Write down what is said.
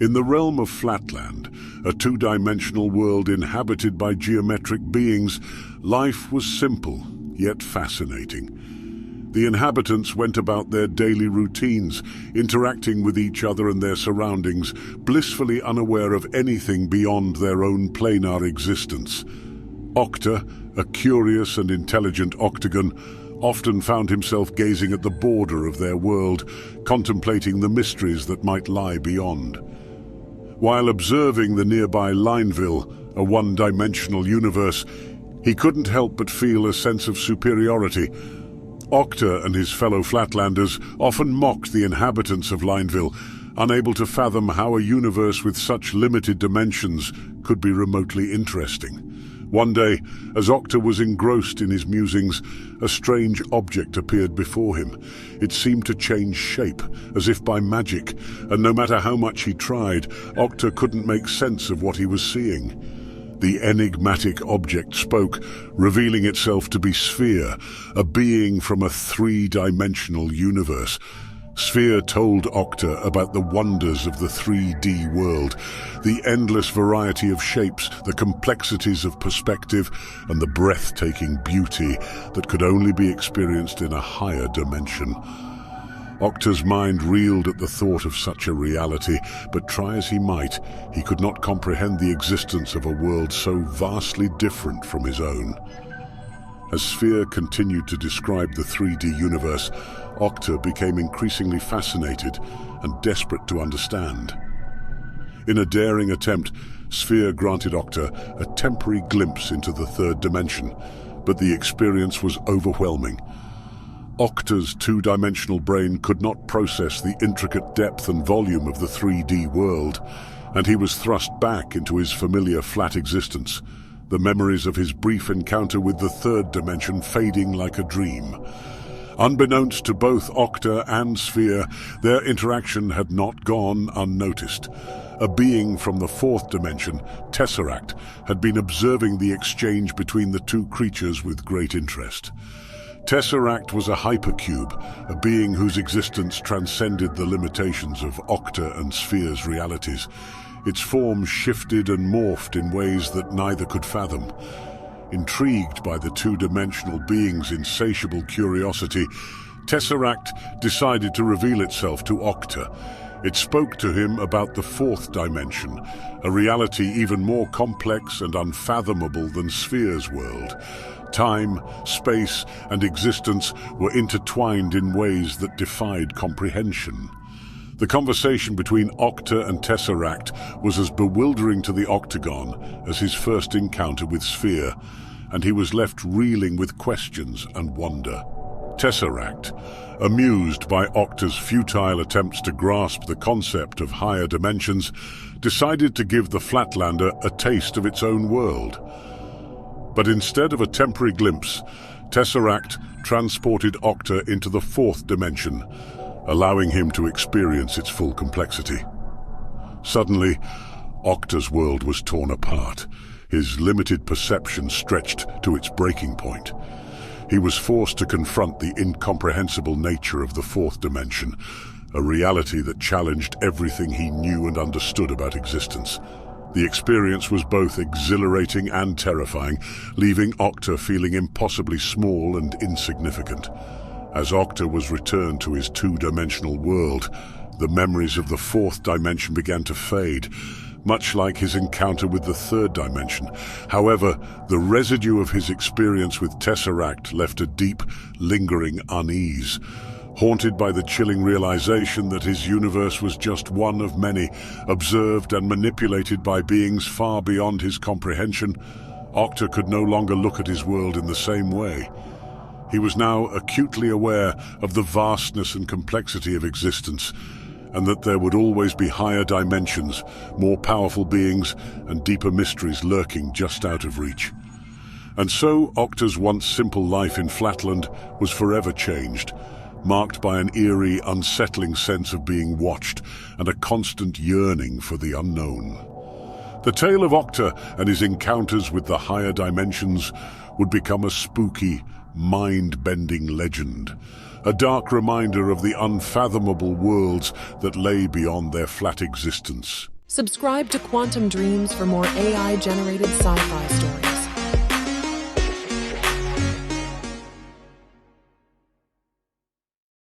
In the realm of Flatland, a two-dimensional world inhabited by geometric beings, life was simple, yet fascinating. The inhabitants went about their daily routines, interacting with each other and their surroundings, blissfully unaware of anything beyond their own planar existence. Octa, a curious and intelligent octagon, often found himself gazing at the border of their world, contemplating the mysteries that might lie beyond. While observing the nearby Lineville, a one-dimensional universe, he couldn't help but feel a sense of superiority. Octa and his fellow Flatlanders often mocked the inhabitants of Lineville, unable to fathom how a universe with such limited dimensions could be remotely interesting. One day, as Octa was engrossed in his musings, a strange object appeared before him. It seemed to change shape, as if by magic, and no matter how much he tried, Octa couldn't make sense of what he was seeing. The enigmatic object spoke, revealing itself to be Sphere, a being from a three-dimensional universe. Sphere told Octa about the wonders of the 3D world, the endless variety of shapes, the complexities of perspective, and the breathtaking beauty that could only be experienced in a higher dimension. Octa's mind reeled at the thought of such a reality, but try as he might, he could not comprehend the existence of a world so vastly different from his own. As Sphere continued to describe the 3D universe, Octa became increasingly fascinated and desperate to understand. In a daring attempt, Sphere granted Octa a temporary glimpse into the third dimension, but the experience was overwhelming. Octa's two-dimensional brain could not process the intricate depth and volume of the 3D world, and he was thrust back into his familiar flat existence, the memories of his brief encounter with the third dimension fading like a dream. Unbeknownst to both Octa and Sphere, their interaction had not gone unnoticed. A being from the fourth dimension, Tesseract, had been observing the exchange between the two creatures with great interest. Tesseract was a hypercube, a being whose existence transcended the limitations of Octa and Sphere's realities. Its form shifted and morphed in ways that neither could fathom. Intrigued by the two-dimensional being's insatiable curiosity, Tesseract decided to reveal itself to Octa. It spoke to him about the fourth dimension, a reality even more complex and unfathomable than Sphere's world. Time, space, and existence were intertwined in ways that defied comprehension. The conversation between Octa and Tesseract was as bewildering to the octagon as his first encounter with Sphere, and he was left reeling with questions and wonder. Tesseract, amused by Octa's futile attempts to grasp the concept of higher dimensions, decided to give the Flatlander a taste of its own world. But instead of a temporary glimpse, Tesseract transported Octa into the fourth dimension, allowing him to experience its full complexity. Suddenly, Octa's world was torn apart, his limited perception stretched to its breaking point. He was forced to confront the incomprehensible nature of the fourth dimension, a reality that challenged everything he knew and understood about existence. The experience was both exhilarating and terrifying, leaving Octa feeling impossibly small and insignificant. As Octa was returned to his two-dimensional world, the memories of the fourth dimension began to fade, much like his encounter with the third dimension. However, the residue of his experience with Tesseract left a deep, lingering unease. Haunted by the chilling realization that his universe was just one of many, observed and manipulated by beings far beyond his comprehension, Octa could no longer look at his world in the same way. He was now acutely aware of the vastness and complexity of existence, and that there would always be higher dimensions, more powerful beings, and deeper mysteries lurking just out of reach. And so Octa's once simple life in Flatland was forever changed, marked by an eerie, unsettling sense of being watched and a constant yearning for the unknown. The tale of Octa and his encounters with the higher dimensions would become a spooky, mind-bending legend, a dark reminder of the unfathomable worlds that lay beyond their flat existence. Subscribe to Quantum Dreams for more AI-generated sci-fi stories.